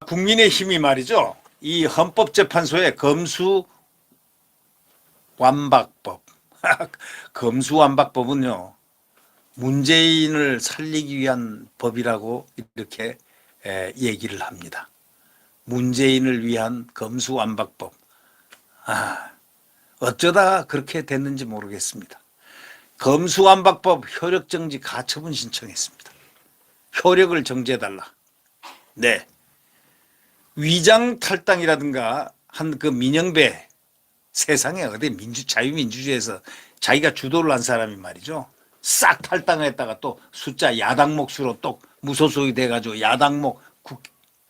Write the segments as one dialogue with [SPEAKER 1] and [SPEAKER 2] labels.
[SPEAKER 1] 국민의힘이 말이죠. 이 헌법재판소의 검수완박법. 검수완박법은요, 문재인을 살리기 위한 법이라고 이렇게 얘기를 합니다. 문재인을 위한 검수완박법. 어쩌다 그렇게 됐는지 모르겠습니다. 검수완박법 효력정지 가처분 신청했습니다. 효력을 정지해달라. 네. 위장탈당이라든가 한 그 민영배, 세상에 어디 자유민주주의에서 자기가 주도를 한 사람이 말이죠. 싹 탈당했다가 또 숫자 야당 몫으로 또 무소속이 돼가지고 야당목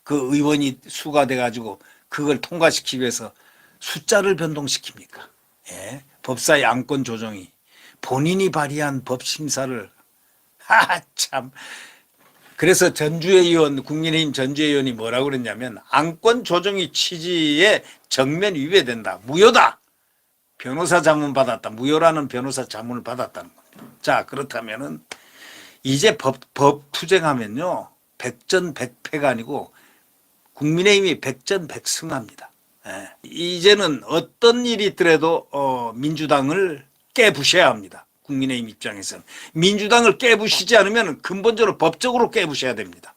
[SPEAKER 1] 그 의원이 수가 돼가지고 그걸 통과시키기 위해서 숫자를 변동시킵니까? 예? 법사의 안건 조정이 본인이 발의한 법 심사를 참. 그래서 전주의 의원, 국민의힘 전주의 의원이 뭐라고 그랬냐면 안건 조정이 취지에 정면 위배된다. 무효다. 변호사 자문 받았다. 무효라는 변호사 자문을 받았다는 겁니다. 자, 그렇다면은 이제 법 투쟁하면요. 백전백패가 아니고 국민의힘이 백전백승합니다. 예. 이제는 어떤 일이 있더라도 민주당을 깨부셔야 합니다. 국민의힘 입장에서는. 민주당을 깨부시지 않으면 근본적으로 법적으로 깨부셔야 됩니다.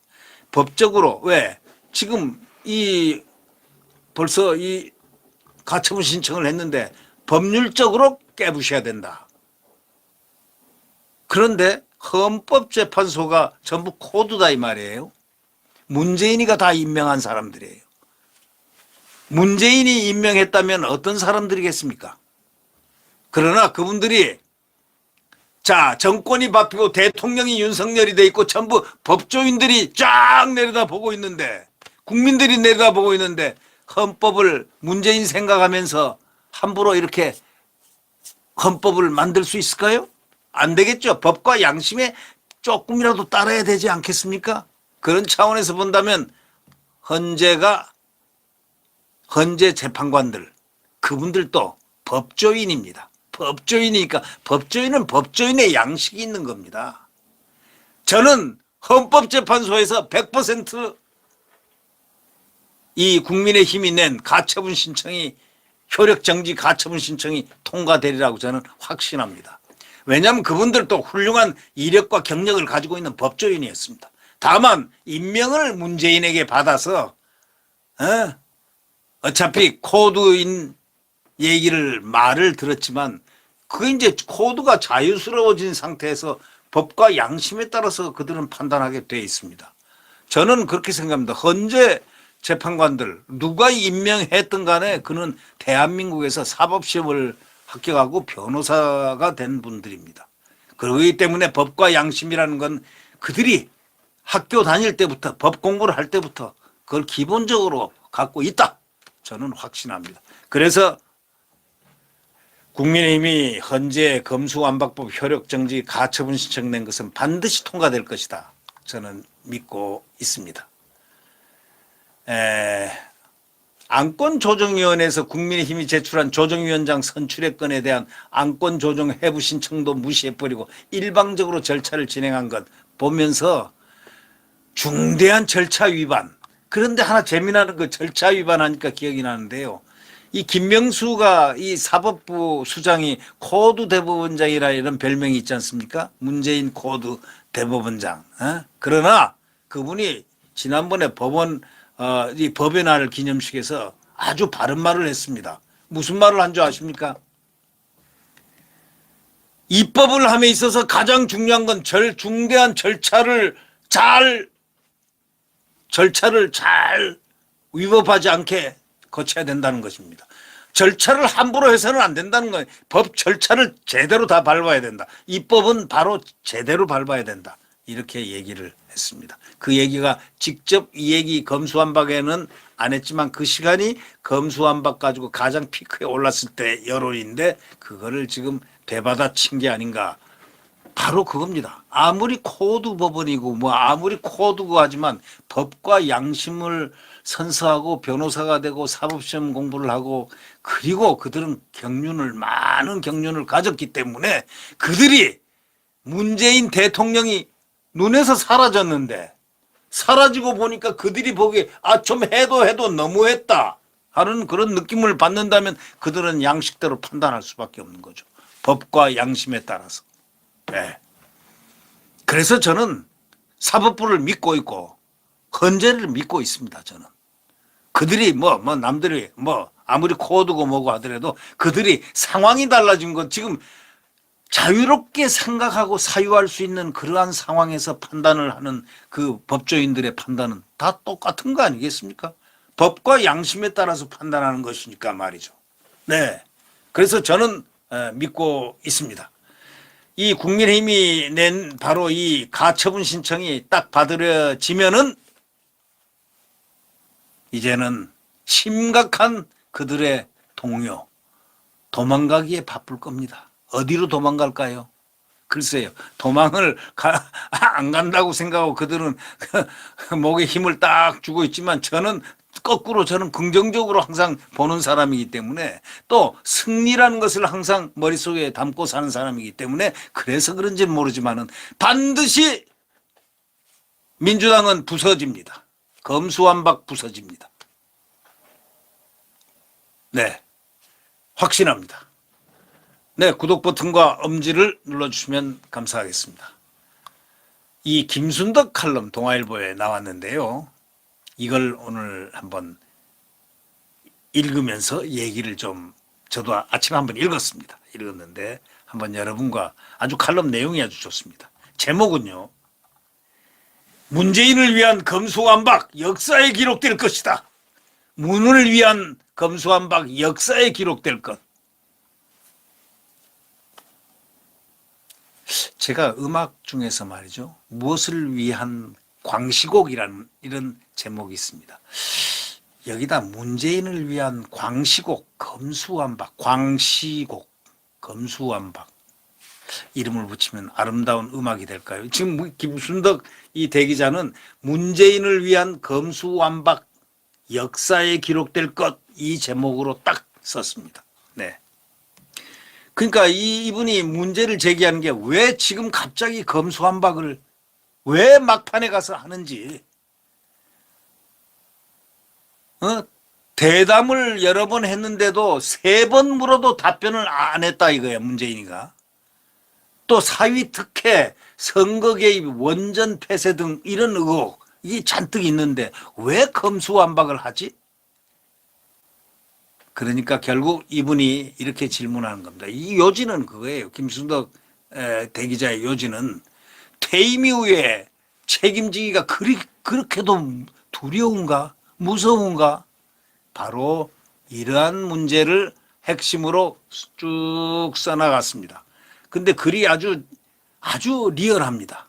[SPEAKER 1] 법적으로. 왜? 지금 벌써 이 가처분 신청을 했는데 법률적으로 깨부셔야 된다. 그런데 헌법재판소가 전부 코드다 이 말이에요. 문재인이가 다 임명한 사람들이에요. 문재인이 임명했다면 어떤 사람들이겠습니까? 그러나 그분들이 자, 정권이 바뀌고 대통령이 윤석열이 돼 있고 전부 법조인들이 쫙 내려다보고 있는데 국민들이 내려다보고 있는데 헌법을 문재인 생각하면서 함부로 이렇게 헌법을 만들 수 있을까요? 안 되겠죠. 법과 양심에 조금이라도 따라야 되지 않겠습니까? 그런 차원에서 본다면 현재 재판관들 그분들도 법조인입니다. 법조인이니까 법조인은 법조인의 양식이 있는 겁니다. 저는 헌법재판소에서 100% 이 국민의힘이 낸 가처분 신청이 효력정지 가처분 신청이 통과되리라고 저는 확신합니다. 왜냐하면 그분들도 훌륭한 이력과 경력을 가지고 있는 법조인이었습니다. 다만 임명을 문재인에게 받아서 어차피 코드인 말을 들었지만 그게 이제 코드가 자유스러워진 상태에서 법과 양심에 따라서 그들은 판단하게 되어 있습니다. 저는 그렇게 생각합니다. 현재 재판관들 누가 임명했든 간에 그는 대한민국에서 사법시험을 합격하고 변호사가 된 분들입니다. 그렇기 때문에 법과 양심이라는 건 그들이 학교 다닐 때부터 법 공부를 할 때부터 그걸 기본적으로 갖고 있다. 저는 확신합니다. 그래서 국민의힘이 현재 검수완박법 효력정지 가처분 신청 낸 것은 반드시 통과될 것이다. 저는 믿고 있습니다. 안건조정위원회에서 국민의힘이 제출한 조정위원장 선출의 건에 대한 안건조정 해부 신청도 무시해버리고 일방적으로 절차를 진행한 것 보면서 중대한 절차 위반. 그런데 하나 재미나는 거 절차 위반하니까 기억이 나는데요. 이 김명수가 이 사법부 수장이 코드 대법원장이라 이런 별명이 있지 않습니까? 문재인 코드 대법원장. 그러나 그분이 지난번에 이 법의 날 기념식에서 아주 바른 말을 했습니다. 무슨 말을 한 줄 아십니까? 입법을 함에 있어서 가장 중요한 건 중대한 절차를 잘 위법하지 않게 거쳐야 된다는 것입니다. 절차를 함부로 해서는 안 된다는 거예요. 법 절차를 제대로 다 밟아야 된다. 입법은 바로 제대로 밟아야 된다. 이렇게 얘기를 했습니다. 그 얘기가 직접 이 얘기 검수완박에는 안 했지만 그 시간이 검수완박 가지고 가장 피크에 올랐을 때 여론인데 그거를 지금 되받아친 게 아닌가. 바로 그겁니다. 아무리 코드 법원이고 아무리 코드고 하지만 법과 양심을 선서하고 변호사가 되고 사법시험 공부를 하고 그리고 그들은 많은 경륜을 가졌기 때문에 그들이 문재인 대통령이 눈에서 사라졌는데 사라지고 보니까 그들이 보기에 좀 해도 너무했다 하는 그런 느낌을 받는다면 그들은 양식대로 판단할 수밖에 없는 거죠. 법과 양심에 따라서. 네. 그래서 저는 사법부를 믿고 있고 헌재를 믿고 있습니다. 저는. 그들이 남들이 아무리 코어두고 뭐고 하더라도 그들이 상황이 달라진 것 지금 자유롭게 생각하고 사유할 수 있는 그러한 상황에서 판단을 하는 그 법조인들의 판단은 다 똑같은 거 아니겠습니까? 법과 양심에 따라서 판단하는 것이니까 말이죠. 네. 그래서 저는 믿고 있습니다. 이 국민의힘이 낸 바로 이 가처분 신청이 딱 받아들여지면은 이제는 심각한 그들의 동요, 도망가기에 바쁠 겁니다. 어디로 도망갈까요? 글쎄요. 도망을 안 간다고 생각하고 그들은 목에 힘을 딱 주고 있지만 저는 거꾸로 저는 긍정적으로 항상 보는 사람이기 때문에 또 승리라는 것을 항상 머릿속에 담고 사는 사람이기 때문에 그래서 그런지는 모르지만은 반드시 민주당은 부서집니다. 검수완박 부서집니다. 네. 확신합니다. 네, 구독 버튼과 엄지를 눌러주시면 감사하겠습니다. 이 김순덕 칼럼 동아일보에 나왔는데요. 이걸 오늘 한번 읽으면서 얘기를 좀 저도 아침에 한번 읽었는데 한번 여러분과 아주 칼럼 내용이 아주 좋습니다. 제목은요. 문재인을 위한 검수완박 역사에 기록될 것이다. 문을 위한 검수완박 역사에 기록될 것. 제가 음악 중에서 말이죠. 무엇을 위한 광시곡이라는 이런 제목이 있습니다. 여기다 문재인을 위한 광시곡, 검수완박, 광시곡, 검수완박 이름을 붙이면 아름다운 음악이 될까요? 지금 김순덕 이 대기자는 문재인을 위한 검수완박 역사에 기록될 것 이 제목으로 딱 썼습니다. 네. 그러니까 이분이 문제를 제기하는 게 왜 지금 갑자기 검수완박을 왜 막판에 가서 하는지 대담을 여러 번 했는데도 3번 물어도 답변을 안 했다 이거야 문재인이가. 또 사위 특혜, 선거 개입, 원전 폐쇄 등 이런 의혹이 잔뜩 있는데 왜 검수완박을 하지? 그러니까 결국 이분이 이렇게 질문하는 겁니다. 이 요지는 그거예요. 김순덕 대기자의 요지는 퇴임 이후에 책임지기가 그렇게도 두려운가? 무서운가? 바로 이러한 문제를 핵심으로 쭉 써나갔습니다. 근데 글이 아주 리얼합니다.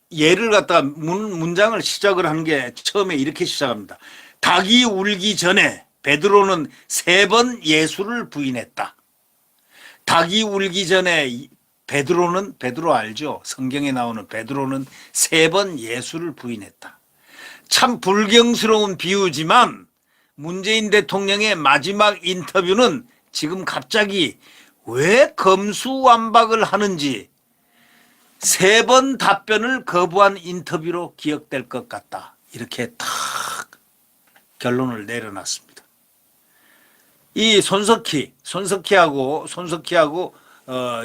[SPEAKER 1] 예를 갖다가 문장을 시작을 하는 게 처음에 이렇게 시작합니다. 닭이 울기 전에 베드로는 3번 예수를 부인했다. 닭이 울기 전에 베드로 알죠? 성경에 나오는 베드로는 3번 예수를 부인했다. 참 불경스러운 비유지만 문재인 대통령의 마지막 인터뷰는 지금 갑자기 왜 검수완박을 하는지 3번 답변을 거부한 인터뷰로 기억될 것 같다. 이렇게 탁 결론을 내려놨습니다. 이 손석희하고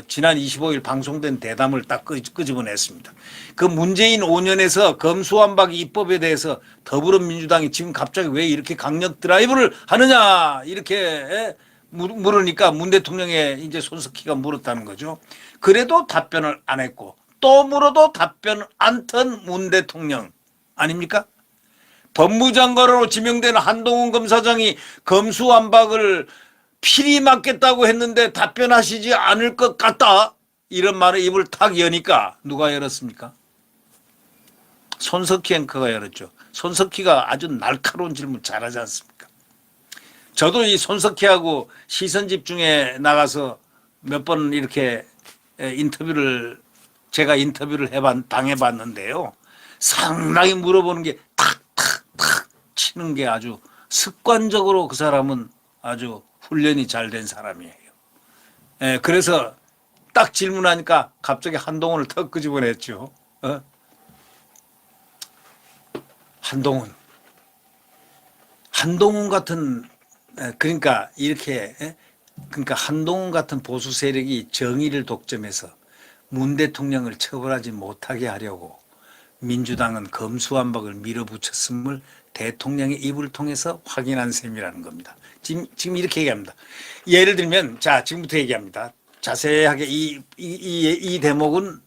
[SPEAKER 1] 지난 25일 방송된 대담을 딱 끄집어냈습니다. 그 문재인 5년에서 검수완박 입법에 대해서 더불어민주당이 지금 갑자기 왜 이렇게 강력 드라이브를 하느냐 이렇게 물으니까 문 대통령의 이제 손석희가 물었다는 거죠. 그래도 답변을 안 했고 또 물어도 답변을 안 턴 문 대통령 아닙니까? 법무장관으로 지명된 한동훈 검사장이 검수완박을 필히 맞겠다고 했는데 답변하시지 않을 것 같다. 이런 말에 입을 탁 여니까 누가 열었습니까? 손석희 앵커가 열었죠. 손석희가 아주 날카로운 질문 잘하지 않습니까? 저도 이 손석희하고 시선집중에 나가서 몇 번 이렇게 제가 인터뷰를 당해봤는데요. 상당히 물어보는 게 탁탁탁 치는 게 아주 습관적으로 그 사람은 아주 훈련이 잘 된 사람이에요. 그래서 딱 질문하니까 갑자기 한동훈을 턱 끄집어냈죠. 한동훈 같은, 그러니까 이렇게, 그러니까 한동훈 같은 보수 세력이 정의를 독점해서 문 대통령을 처벌하지 못하게 하려고 민주당은 검수완박을 밀어붙였음을 대통령의 입을 통해서 확인한 셈이라는 겁니다. 지금 이렇게 얘기합니다. 예를 들면, 자, 지금부터 얘기합니다. 자세하게 이 대목은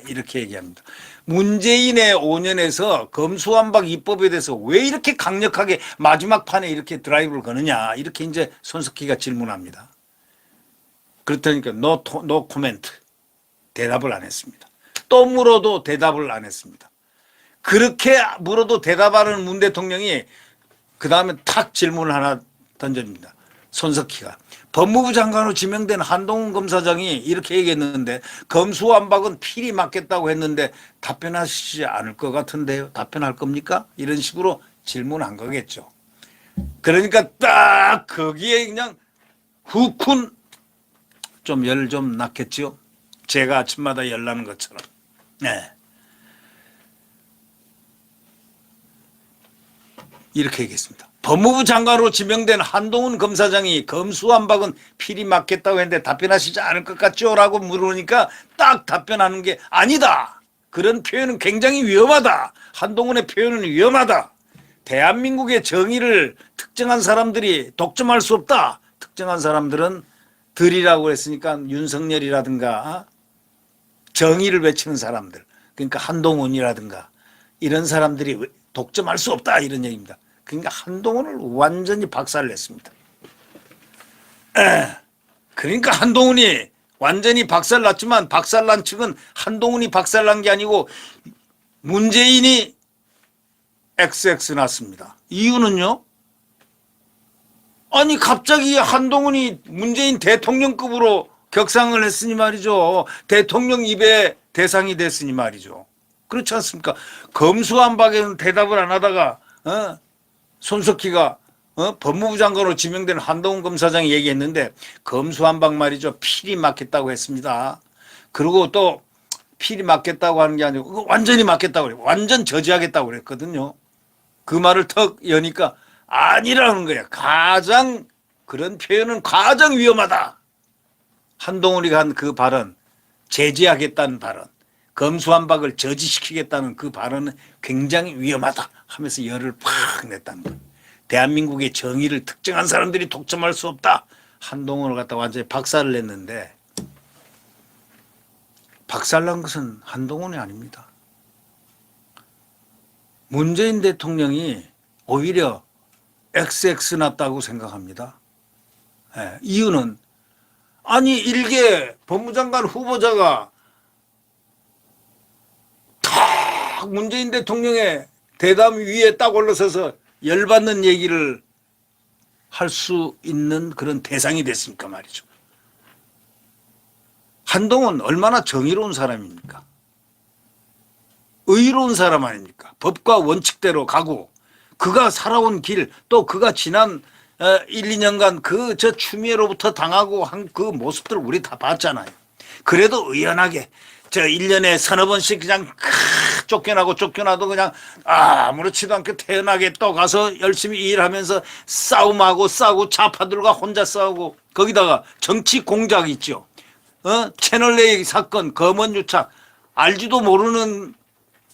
[SPEAKER 1] 이렇게 얘기합니다. 문재인의 5년에서 검수완박 입법에 대해서 왜 이렇게 강력하게 마지막 판에 이렇게 드라이브를 거느냐, 이렇게 이제 손석희가 질문합니다. 그렇다니까 no comment, 대답을 안 했습니다. 또 물어도 대답을 안 했습니다. 그렇게 물어도 대답하는 문 대통령이 그 다음에 탁 질문을 하나 던집니다. 손석희가 법무부 장관으로 지명된 한동훈 검사장이 이렇게 얘기했는데 검수완박은 필히 맞겠다고 했는데 답변하시지 않을 것 같은데요. 답변할 겁니까? 이런 식으로 질문한 거겠죠. 그러니까 딱 거기에 그냥 후쿤 좀 열 좀 났겠죠. 제가 아침마다 열 나는 것처럼. 네. 이렇게 얘기했습니다. 법무부 장관으로 지명된 한동훈 검사장이 검수완박은 필히 맞겠다고 했는데 답변하시지 않을 것 같죠? 라고 물으니까 딱 답변하는 게 아니다. 그런 표현은 굉장히 위험하다. 한동훈의 표현은 위험하다. 대한민국의 정의를 특정한 사람들이 독점할 수 없다. 특정한 사람들은 들이라고 했으니까 윤석열이라든가 정의를 외치는 사람들, 그러니까 한동훈이라든가 이런 사람들이 독점할 수 없다, 이런 얘기입니다. 그러니까 한동훈을 완전히 박살을 냈습니다. 그러니까 한동훈이 완전히 박살났지만 박살난 측은 한동훈이 박살난 게 아니고 문재인이 XX 났습니다. 이유는요? 아니 갑자기 한동훈이 문재인 대통령급으로 격상을 했으니 말이죠. 대통령 입에 대상이 됐으니 말이죠. 그렇지 않습니까? 검수완박에는 대답을 안 하다가 손석희가 법무부 장관으로 지명된 한동훈 검사장이 얘기했는데 검수완박 말이죠. 필히 맞겠다고 했습니다. 그리고 또 필히 맞겠다고 하는 게 아니고 완전히 맞겠다고 그래요. 완전 저지하겠다고 그랬거든요. 그 말을 턱 여니까 아니라는 거야. 그런 표현은 가장 위험하다. 한동훈이 한 그 발언, 제재하겠다는 발언, 검수완박을 저지시키겠다는 그 발언은 굉장히 위험하다 하면서 열을 팍 냈다는 거예요. 대한민국의 정의를 특정한 사람들이 독점할 수 없다. 한동훈을 갖다 완전히 박살을 냈는데 박살난 것은 한동훈이 아닙니다. 문재인 대통령이 오히려 XX 났다고 생각합니다. 이유는 아니 일개 법무장관 후보자가 탁 문재인 대통령의 대담 위에 딱 올라서서 열받는 얘기를 할 수 있는 그런 대상이 됐습니까 말이죠. 한동훈 얼마나 정의로운 사람입니까? 의로운 사람 아닙니까? 법과 원칙대로 가고 그가 살아온 길, 또 그가 지난 1, 2년간 저 추미애로부터 당하고 한 그 모습들을 우리 다 봤잖아요. 그래도 의연하게 1년에 서너 번씩 그냥 쫓겨나도 그냥 아무렇지도 않게 태연하게 또 가서 열심히 일하면서 싸움하고 싸우고 좌파들과 혼자 싸우고 거기다가 정치 공작 있죠. 채널A 사건, 검언유착, 알지도 모르는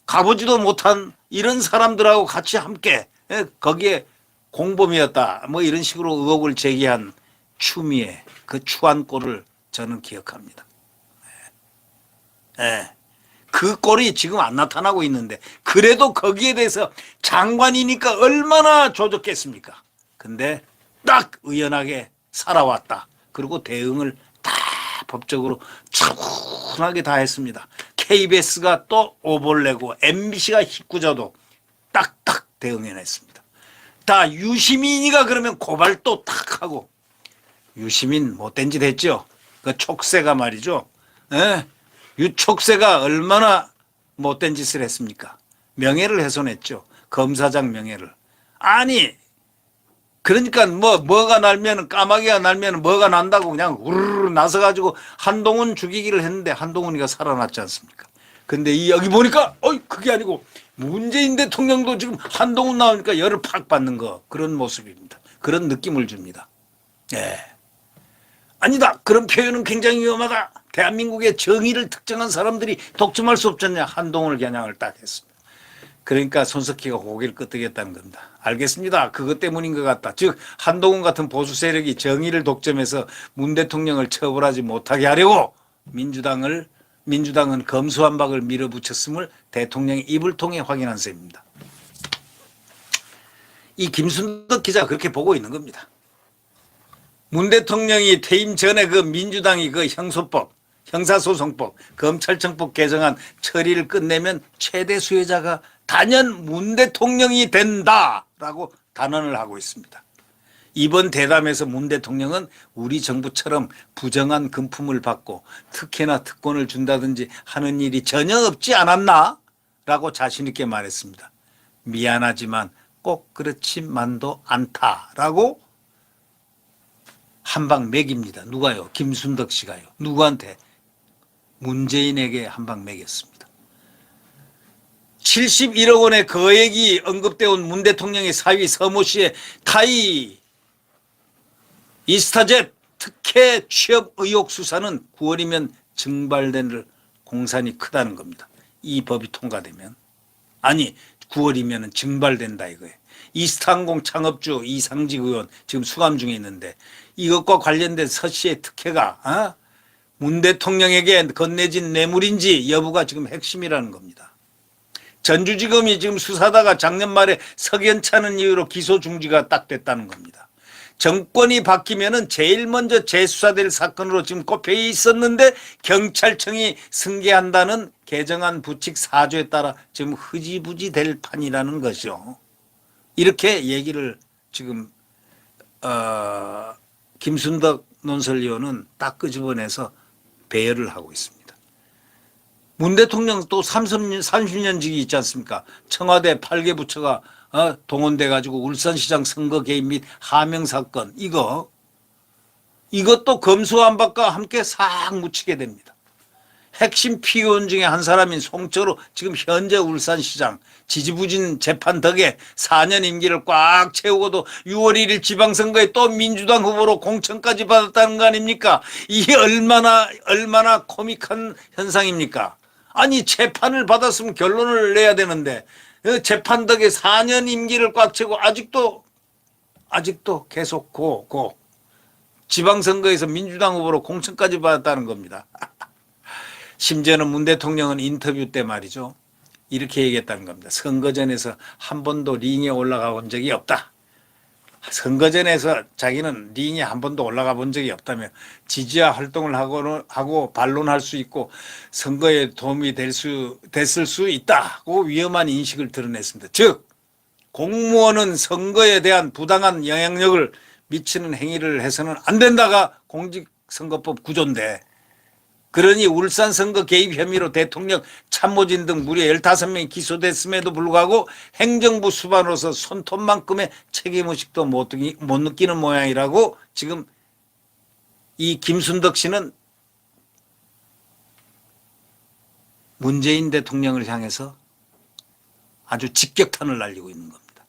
[SPEAKER 1] 가보지도 못한 이런 사람들하고 같이 함께 거기에 공범이었다 뭐 이런 식으로 의혹을 제기한 추미애 그 추한 꼴을 저는 기억합니다. 그 꼴이 지금 안 나타나고 있는데 그래도 거기에 대해서 장관이니까 얼마나 조졌겠습니까? 근데 딱 의연하게 살아왔다. 그리고 대응을 다 법적으로 차분하게 다 했습니다. KBS가 또 오보를 내고 MBC가 희꾸져도 딱딱 대응해냈습니다. 다 유시민이가 그러면 고발도 딱 하고 유시민 못된 짓 했죠. 그 촉새가 말이죠. 유촉새가 얼마나 못된 짓을 했습니까? 명예를 훼손했죠. 검사장 명예를. 아니 그러니까 뭐가 날면은 까마귀가 날면은 뭐가 난다고 그냥 우르르 나서가지고 한동훈 죽이기를 했는데 한동훈이가 살아났지 않습니까? 근데 이 여기 보니까 그게 아니고 문재인 대통령도 지금 한동훈 나오니까 열을 팍 받는 거 그런 모습입니다. 그런 느낌을 줍니다. 예. 아니다. 그런 표현은 굉장히 위험하다. 대한민국의 정의를 특정한 사람들이 독점할 수 없잖냐. 한동훈을 겨냥을 딱 했습니다. 그러니까 손석희가 고개를 끄덕였다는 겁니다. 알겠습니다. 그것 때문인 것 같다. 즉 한동훈 같은 보수 세력이 정의를 독점해서 문 대통령을 처벌하지 못하게 하려고 민주당은 검수완박을 밀어붙였음을 대통령의 입을 통해 확인한 셈입니다. 이 김순덕 기자가 그렇게 보고 있는 겁니다. 문 대통령이 퇴임 전에 그 민주당이 그 형사소송법, 검찰청법 개정안 처리를 끝내면 최대 수혜자가 단연 문 대통령이 된다라고 단언을 하고 있습니다. 이번 대담에서 문 대통령은 우리 정부처럼 부정한 금품을 받고 특혜나 특권을 준다든지 하는 일이 전혀 없지 않았나? 라고 자신 있게 말했습니다. 미안하지만 꼭 그렇지만도 않다라고 한 방 먹입니다. 누가요? 김순덕 씨가요. 누구한테? 문재인에게 한 방 먹였습니다. 71억 원의 거액이 언급되어 온 문 대통령의 사위 서모 씨의 타이 이스타젯 특혜 취업 의혹 수사는 9월이면 증발될 공산이 크다는 겁니다. 이 법이 통과되면. 아니 9월이면 증발된다 이거예요. 이스타항공 창업주 이상직 의원 지금 수감 중에 있는데 이것과 관련된 서 씨의 특혜가 문 대통령에게 건네진 뇌물인지 여부가 지금 핵심이라는 겁니다. 전주지검이 지금 수사다가 작년 말에 석연찮은 이유로 기소 중지가 딱 됐다는 겁니다. 정권이 바뀌면은 제일 먼저 재수사될 사건으로 지금 꼽혀 있었는데 경찰청이 승계한다는 개정안 부칙 4조에 따라 지금 흐지부지 될 판이라는 것이죠. 이렇게 얘기를 지금 김순덕 논설위원은 딱 끄집어내서 배열을 하고 있습니다. 문 대통령 또 30년직이 있지 않습니까? 청와대 8개 부처가 동원돼 가지고 울산시장 선거 개입 및 하명 사건 이것도 검수완박과 함께 싹 묻히게 됩니다. 핵심 피의원 중에 한 사람인 송철호 지금 현재 울산시장 지지부진 재판 덕에 4년 임기를 꽉 채우고도 6월 1일 지방선거에 또 민주당 후보로 공천까지 받았다는 거 아닙니까? 이게 얼마나 코믹한 현상입니까? 아니 재판을 받았으면 결론을 내야 되는데 재판 덕에 4년 임기를 꽉 채우고 아직도 계속 지방선거에서 민주당 후보로 공천까지 받았다는 겁니다. 심지어는 문 대통령은 인터뷰 때 말이죠. 이렇게 얘기했다는 겁니다. 선거 전에서 한 번도 링에 올라가 본 적이 없다. 선거 전에서 자기는 링에 한 번도 올라가 본 적이 없다며 지지와 활동을 하고 반론할 수 있고 선거에 도움이 됐을 수 있다고 위험한 인식을 드러냈습니다. 즉 공무원은 선거에 대한 부당한 영향력을 미치는 행위를 해서는 안 된다가 공직선거법 구조인데 그러니 울산 선거 개입 혐의로 대통령 참모진 등 무려 15명이 기소됐음에도 불구하고 행정부 수반으로서 손톱만큼의 책임의식도 못 느끼는 모양이라고 지금 이 김순덕 씨는 문재인 대통령을 향해서 아주 직격탄을 날리고 있는 겁니다.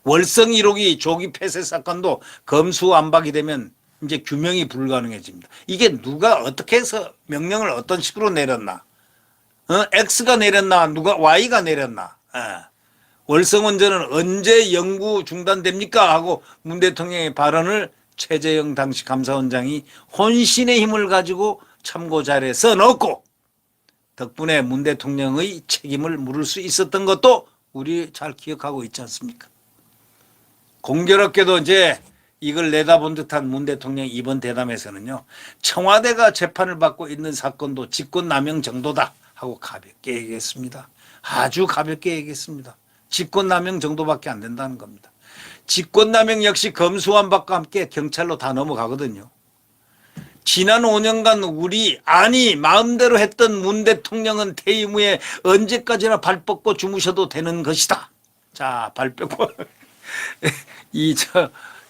[SPEAKER 1] 월성 1호기 조기 폐쇄 사건도 검수완박이 되면 이제 규명이 불가능해집니다. 이게 누가 어떻게 해서 명령을 어떤 식으로 내렸나? X가 내렸나? 누가 Y가 내렸나? 월성 원전은 언제 연구 중단됩니까? 하고 문 대통령의 발언을 최재형 당시 감사원장이 혼신의 힘을 가지고 참고 자료에 써넣고 덕분에 문 대통령의 책임을 물을 수 있었던 것도 우리 잘 기억하고 있지 않습니까? 공교롭게도 이제 이걸 내다본 듯한 문 대통령 이번 대담에서는요. 청와대가 재판을 받고 있는 사건도 직권남용 정도다 하고 가볍게 얘기했습니다. 아주 가볍게 얘기했습니다. 직권남용 정도밖에 안 된다는 겁니다. 직권남용 역시 검수완박과 함께 경찰로 다 넘어가거든요. 지난 5년간 마음대로 했던 문 대통령은 퇴임 후에 언제까지나 발 뻗고 주무셔도 되는 것이다. 자, 발 뻗고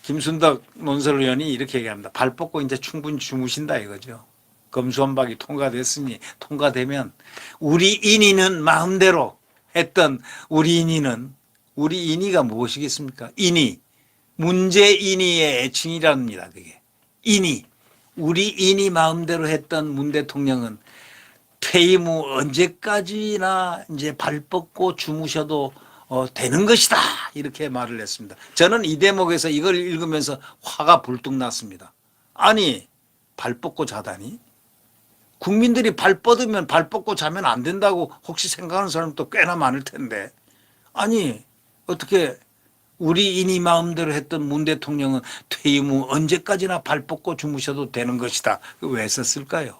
[SPEAKER 1] 김순덕 논설위원이 이렇게 얘기합니다. 발 뻗고 이제 충분히 주무신다 이거죠. 검수완박이 통과됐으니 통과되면 우리 인의는 마음대로 했던 우리 인의가 무엇이겠습니까? 인의. 문재인의의 애칭이랍니다. 그게. 인의. 우리 인의 마음대로 했던 문 대통령은 퇴임 후 언제까지나 이제 발 뻗고 주무셔도 되는 것이다. 이렇게 말을 했습니다. 저는 이 대목에서 이걸 읽으면서 화가 불뚝 났습니다. 아니, 발 뻗고 자다니? 국민들이 발 뻗으면 발 뻗고 자면 안 된다고 혹시 생각하는 사람도 꽤나 많을 텐데. 아니, 어떻게 우리 인이 마음대로 했던 문 대통령은 퇴임 후 언제까지나 발 뻗고 주무셔도 되는 것이다. 왜 썼을까요?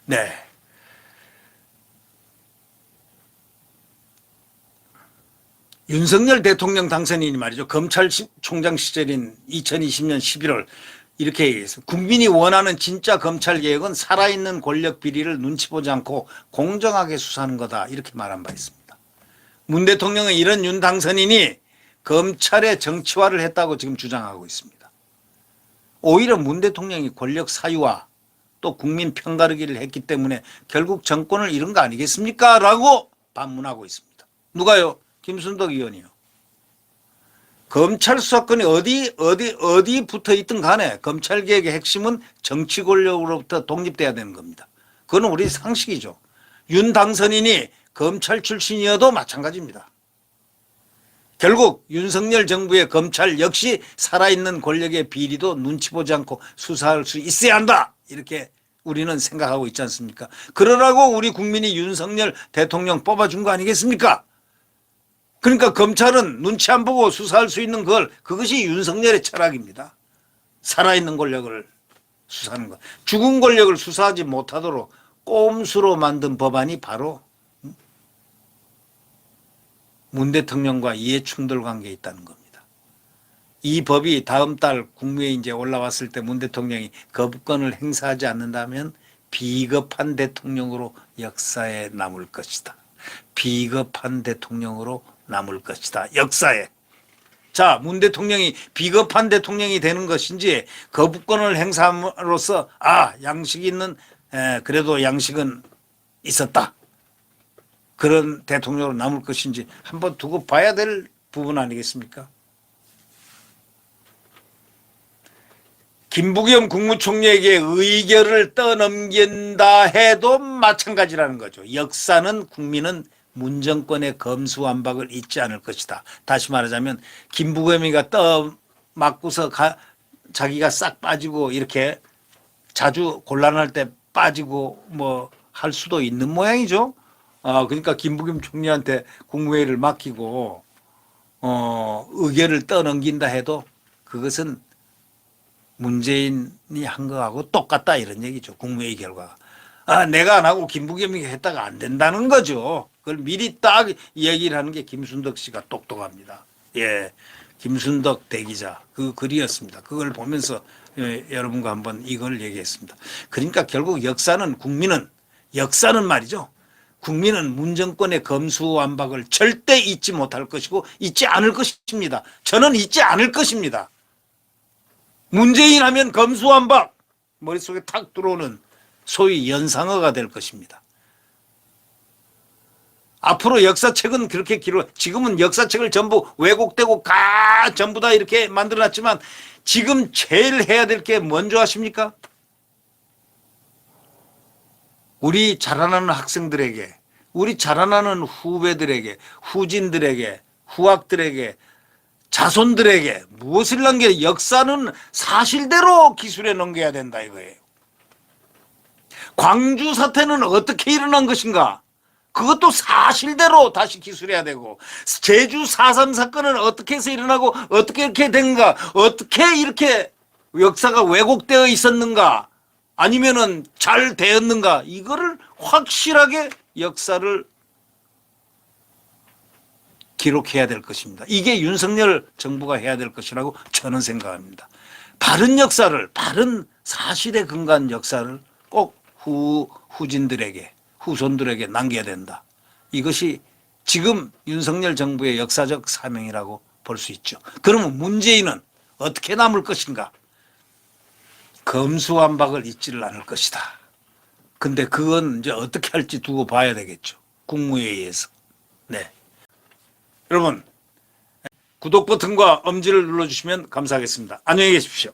[SPEAKER 1] 네. 윤석열 대통령 당선인이 말이죠. 검찰총장 시절인 2020년 11월 이렇게 얘기했어요. 국민이 원하는 진짜 검찰개혁은 살아있는 권력 비리를 눈치 보지 않고 공정하게 수사하는 거다. 이렇게 말한 바 있습니다. 문 대통령은 이런 윤 당선인이 검찰의 정치화를 했다고 지금 주장하고 있습니다. 오히려 문 대통령이 권력 사유화 또 국민 편가르기를 했기 때문에 결국 정권을 잃은 거 아니겠습니까? 라고 반문하고 있습니다. 누가요? 김순덕 의원이요. 검찰 수사권이 어디 붙어 있든 간에 검찰개혁의 핵심은 정치 권력으로부터 독립돼야 되는 겁니다. 그건 우리 상식이죠. 윤 당선인이 검찰 출신이어도 마찬가지입니다. 결국 윤석열 정부의 검찰 역시 살아있는 권력의 비리도 눈치 보지 않고 수사할 수 있어야 한다. 이렇게 우리는 생각하고 있지 않습니까? 그러라고 우리 국민이 윤석열 대통령 뽑아준 거 아니겠습니까? 그러니까 검찰은 눈치 안 보고 수사할 수 있는 그것이 윤석열의 철학입니다. 살아있는 권력을 수사하는 것. 죽은 권력을 수사하지 못하도록 꼼수로 만든 법안이 바로 문 대통령과 이해충돌 관계에 있다는 겁니다. 이 법이 다음 달 국무회의 이제 올라왔을 때 문 대통령이 거부권을 행사하지 않는다면 비겁한 대통령으로 역사에 남을 것이다. 비겁한 대통령으로 남을 것이다. 역사에. 자, 문 대통령이 비겁한 대통령이 되는 것인지 거부권을 행사함으로써 양식 있는 그래도 양식은 있었다. 그런 대통령으로 남을 것인지 한번 두고 봐야 될 부분 아니겠습니까? 김부겸 국무총리에게 의결을 떠넘긴다 해도 마찬가지라는 거죠. 역사는 국민은 문정권의 검수완박을 잊지 않을 것이다. 다시 말하자면 김부겸이가 떠맞고서 자기가 싹 빠지고 이렇게 자주 곤란할 때 빠지고 뭐 할 수도 있는 모양이죠. 그러니까 김부겸 총리한테 국무회의를 맡기고 의결을 떠넘긴다 해도 그것은 문재인이 한 거하고 똑같다 이런 얘기죠. 국무회의 결과가. 내가 안 하고 김부겸이 했다가 안 된다는 거죠. 그걸 미리 딱 얘기를 하는 게 김순덕 씨가 똑똑합니다. 예, 김순덕 대기자 그 글이었습니다. 그걸 보면서 여러분과 한번 이걸 얘기했습니다. 그러니까 결국 역사는 말이죠. 국민은 문정권의 검수완박을 절대 잊지 못할 것이고 잊지 않을 것입니다. 저는 잊지 않을 것입니다. 문재인 하면 검수완박 머릿속에 탁 들어오는 소위 연상어가 될 것입니다. 앞으로 역사책은 그렇게 지금은 역사책을 전부 왜곡되고 전부 다 이렇게 만들어놨지만 지금 제일 해야 될 게 뭔지 아십니까? 우리 자라나는 학생들에게, 우리 자라나는 후배들에게, 후진들에게, 후학들에게, 자손들에게 무엇을 남겨? 역사는 사실대로 기술에 넘겨야 된다 이거예요. 광주 사태는 어떻게 일어난 것인가? 그것도 사실대로 다시 기술해야 되고, 제주 4.3 사건은 어떻게 해서 일어나고 어떻게 이렇게 된가? 어떻게 이렇게 역사가 왜곡되어 있었는가? 아니면은 잘 되었는가? 이거를 확실하게 역사를 기록해야 될 것입니다. 이게 윤석열 정부가 해야 될 것이라고 저는 생각합니다. 바른 역사를, 바른 사실에 근거한 역사를 꼭 후진들에게, 후손들에게 남겨야 된다. 이것이 지금 윤석열 정부의 역사적 사명이라고 볼 수 있죠. 그러면 문재인은 어떻게 남을 것인가? 검수완박을 잊지를 않을 것이다. 근데 그건 이제 어떻게 할지 두고 봐야 되겠죠. 국무회의에서. 네. 여러분, 구독 버튼과 엄지를 눌러주시면 감사하겠습니다. 안녕히 계십시오.